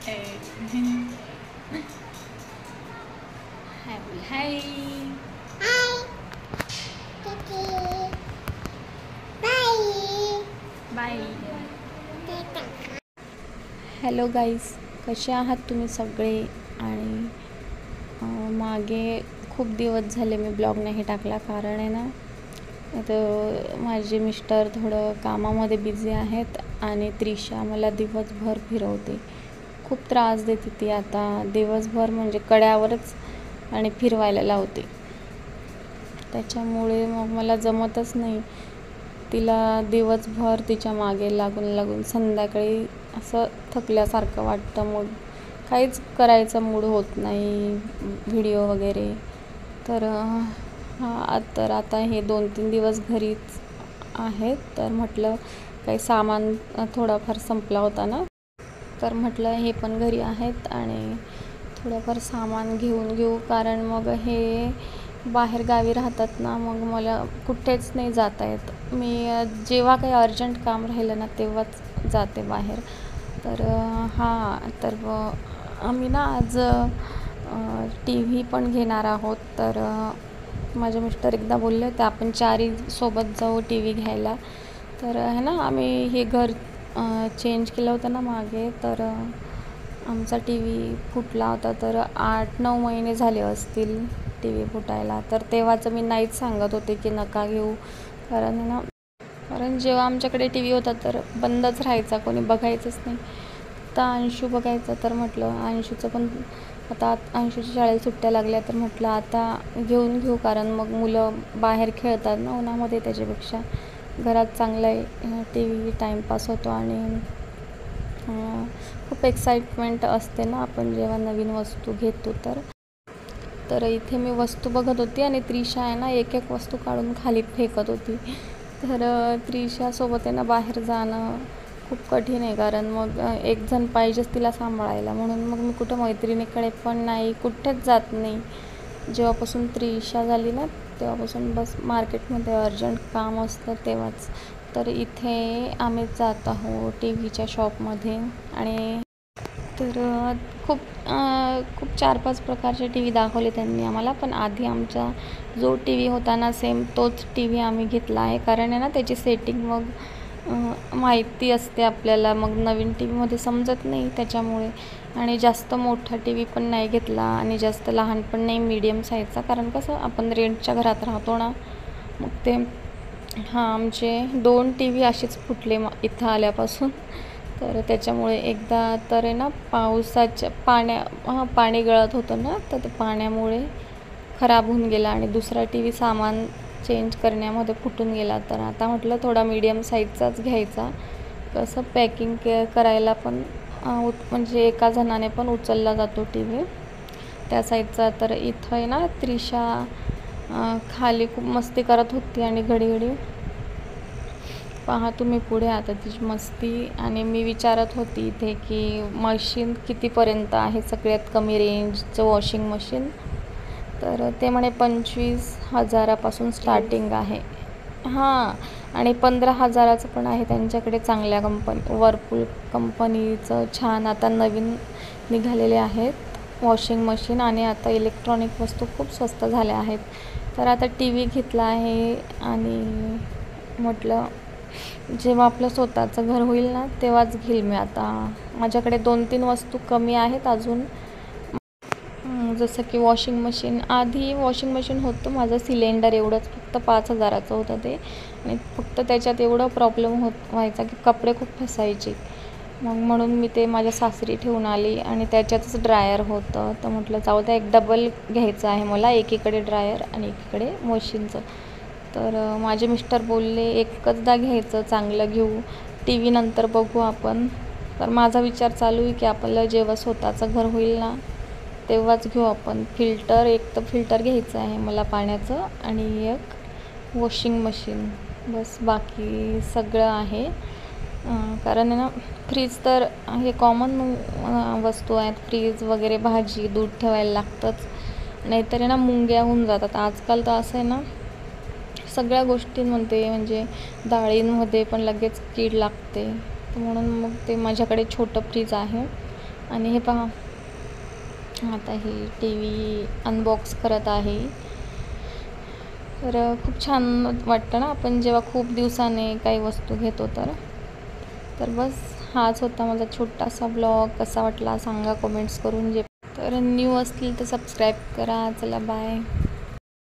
Hi bye. Hello guys, कसे आहात तुम्ही सगळे? आणि मागे खूप दिवस झाले मी ब्लॉग नाही टाकला, कारण आहे ना, तर माझे मिस्टर थोडं कामामध्ये बिझी आहेत आणि त्रिशा मला दिवसभर फिरवते. खूप त्रास देते ती आता दिवसभर, म्हणजे कड्यावरच आणि फिरवायला लावते. त्याच्यामुळे मग मला जमतच नाही. तिला दिवसभर तिच्या मागे लागून लागून संध्याकाळी असं थकल्यासारखं वाटतं. मग काहीच करायचा मूड होत नाही, व्हिडिओ वगैरे. तर आता हे 2-3 दिवस घरीच आहेत. तर म्हटलं काही सामान थोडाफार संपला होता ना, तर म्हटलं हे पण घरी आहेत आणि थोडंफार सामान घेऊन घेऊ. कारण मग हे बाहेर गावी राहतात ना, मग मला कुठेच नाही जाता येत. मी जेव्हा काही अर्जंट काम राहिलं ना, तेव्हाच जाते बाहेर. तर तर आम्ही ना आज TV पण घेणार आहोत. तर माझे मिस्टर एकदा बोलले होते आपण 4 सोबत जाऊ TV घ्यायला. तर आहे ना, आम्ही हे घर चेंज केलं होतं ना मागे, तर आमचा TV फुटला होता. तर 8-9 महिने झाले असतील TV फुटायला. तर तेव्हाचं मी नाहीच सांगत होते की नका घेऊ, कारण जेव्हा आमच्याकडे TV होता तर बंदच राहायचा, कोणी बघायचंच नाही. आता अंशू बघायचा, तर म्हटलं अंशूचं पण आता अंशूच्या शाळेला सुट्ट्या लागल्या, तर म्हटलं आता घेऊन घेऊ. कारण मग मुलं बाहेर खेळतात ना उन्हामध्ये, त्याच्यापेक्षा घरात चांगला TV टाईमपास होतो. आणि खूप एक्साइटमेंट असते ना आपण जेव्हा नवीन वस्तू घेतो. तर इथे मी वस्तू बघत होती आणि त्रिशा आहे ना, एक एक वस्तू काढून खाली फेकत होती. तर त्रिशासोबत आहे ना बाहेर जाणं खूप कठीण आहे, कारण मग एक जण पाहिजेच तिला सांभाळायला. म्हणून मग मी कुठं मैत्रिणीकडे पण नाही, कुठेच जात नाही. जेव्हापासून त्रिशा झाली ना, तेव्हापासून बस मार्केटमध्ये अर्जंट काम असतं तेव्हाच. तर इथे आम्ही जात आहोत TVच्या शॉपमध्ये. आणि तर खूप 4-5 प्रकारचे TV दाखवले त्यांनी आम्हाला. पण आधी आमचा जो TV होता ना, सेम तोच TV आम्ही घेतला आहे. कारण आहे ना, त्याची सेटिंग मग माहिती असते आपल्याला, मग नवीन TVमध्ये समजत नाही त्याच्यामुळे. आणि जास्त मोठा TV पण नाही घेतला आणि जास्त लहान पण नाही, मीडियम साईजचा. कारण कसं आपण रेंटच्या घरात राहतो ना, मग ते आमचे 2 TV असेच फुटले इथं आल्यापासून. तर त्याच्यामुळे एकदा तर आहे ना, पावसाच्या पाणी गळत होतं ना, तर ते पाण्यामुळे खराब होऊन गेला. आणि दुसरा TV सामान चेंज करण्यामध्ये फुटून गेला. तर आता म्हटलं थोडा मीडियम साईजचाच घ्यायचा, कसं पॅकिंग करायला पण म्हणजे एका जणाने पण उचलला जातो TV त्या साईजचा. तर इथं आहे ना, त्रिशा खाली खूप मस्ती करत होती आणि घडी पहा तुम्ही पुढे आता तिची मस्ती. आणि मी विचारत होती इथे की मशीन कितीपर्यंत आहे सगळ्यात कमी रेंजचं वॉशिंग मशीन. तर ते म्हणे 25,000पासून स्टार्टिंग आहे. आणि 15,000चं पण आहे त्यांच्याकडे, चांगल्या वर्लपूल कंपनीचं छान आता नवीन निघालेले आहेत वॉशिंग मशीन. आणि आता इलेक्ट्रॉनिक वस्तू खूप स्वस्त झाल्या आहेत. तर आता TV घेतला आहे आणि म्हटलं जेव्हा आपलं स्वतःचं घर होईल ना, तेव्हाच घेईल मी. आता माझ्याकडे 2-3 वस्तू कमी आहेत अजून, जसं की वॉशिंग मशीन. आधी वॉशिंग मशीन होतं माझं सिलेंडर एवढंच, फक्त 5,000चं होतं ते. आणि फक्त त्याच्यात एवढं प्रॉब्लेम व्हायचा की कपडे खूप फसायचे. मग म्हणून मी ते माझ्या सासरी ठेवून आली आणि त्याच्यातच ड्रायर होतं. तर म्हटलं जाऊ द्या, एक डबल घ्यायचं आहे मला, एकीकडे ड्रायर आणि एकीकडे मशीनचं. तर माझे मिस्टर बोलले एकचदा घ्यायचं, चांगलं घेऊ, TV नंतर बघू आपण. तर माझा विचार चालू आहे की आपल्याला जेव्हा स्वतःचं घर होईल ना, तेव्हाच घेऊ आपण. एक तर फिल्टर घ्यायचं आहे मला पाण्याचं आणि एक वॉशिंग मशीन, बस. बाकी सगळं आहे. कारण आहे ना, फ्रीज तर हे कॉमन वस्तू आहेत. फ्रीज वगैरे, भाजी दूध ठेवायला लागतंच, नाहीतर आहे ना मुंग्या होऊन जातात. आजकाल तर असं आहे ना, सगळ्या गोष्टींमध्ये म्हणजे डाळींमध्ये पण लगेच कीड लागते. म्हणून मग ते माझ्याकडे छोटं फ्रीज आहे आणि हे पहा, आता हे टी व्ही अनबॉक्स करत आहे. तर खूप छान वाटतं ना आपण जेव्हा खूप दिवसाने काही वस्तू घेतो तर बस हाच होता माझा छोटासा ब्लॉग. कसा वाटला सांगा कमेंट्स करून. तर न्यू असतील तर सबस्क्राईब करा. चला बाय.